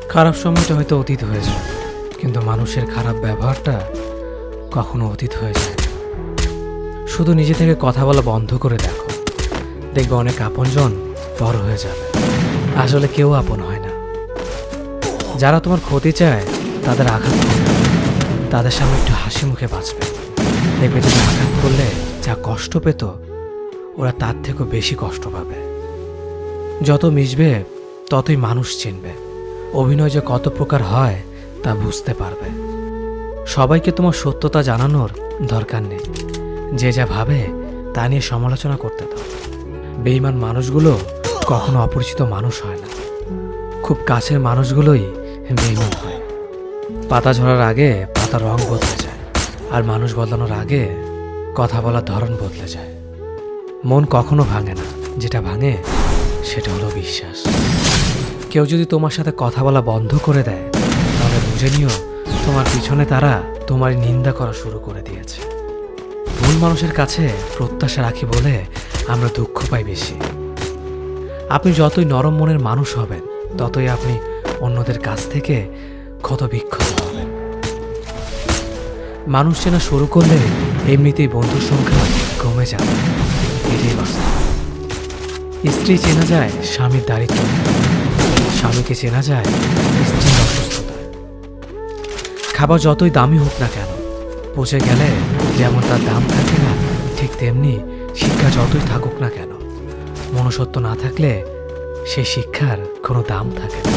খারাপ সময়টা হয়তো অতীত হয়ে যায়, কিন্তু মানুষের খারাপ ব্যবহারটা কখনো অতীত হয়ে যায় না। শুধু নিজে থেকে কথা বলা বন্ধ করে দেখো, দেখবে অনেক আপনজন বড় হয়ে যাবে। আসলে কেউ আপন হয় না। যারা তোমার ক্ষতি চায় তাদের আঘাত করবে না। তাদের সামনে একটু হাসি মুখে বাঁচবে। দেখবে তুমি আঘাত করলে যা কষ্ট পেত, ওরা তার থেকেও বেশি কষ্ট পাবে। যত মিশবে ততই মানুষ চিনবে। অভিনয় যে কত প্রকার হয় তা বুঝতে পারবে। সবাইকে তোমার সত্যতা জানানোর দরকার নেই। যে যা ভাবে তা নিয়ে সমালোচনা করতে দাও। বেঈমান মানুষগুলো কখনো অপরিচিত মানুষ হয় না। খুব কাছের মানুষগুলোই বেঈমান হয়। পাতা ঝরার আগে পাতার রং বদলে যায়, আর মানুষ বদলানোর আগে কথা বলার ধরন বদলে যায়। মন কখনো ভাঙে না, যেটা ভাঙে সেটা হলো বিশ্বাস। কেউ যদি তোমার সাথে কথা বলা বন্ধ করে দেয়, তাহলে বুঝে নিও তোমার পিছনে তারা তোমার নিন্দা করা শুরু করে দিয়েছে। ভুল মানুষের কাছে প্রত্যাশা রাখি বলে আমরা দুঃখ পাই বেশি। আপনি যতই নরম মনের মানুষ হবেন, ততই আপনি অন্যদের কাছ থেকে ক্ষত বিক্ষত হবেন। মানুষ চেনা শুরু করলে এমনিতেই বন্ধুর সংখ্যা কমে যাবে। এটাই বাস্তব। স্ত্রী চেনা যায় স্বামীর দারিদ্র্য, স্বামীকে চেনা যায় স্ত্রীর অসুস্থতায়। খাবার যতই দামি হোক না কেন, পচে গেলে যেমন তার দাম থাকে না, ঠিক তেমনি শিক্ষা যতই থাকুক না কেন, মনুষ্যত্ব না থাকলে সেই শিক্ষার কোনো দাম থাকে না।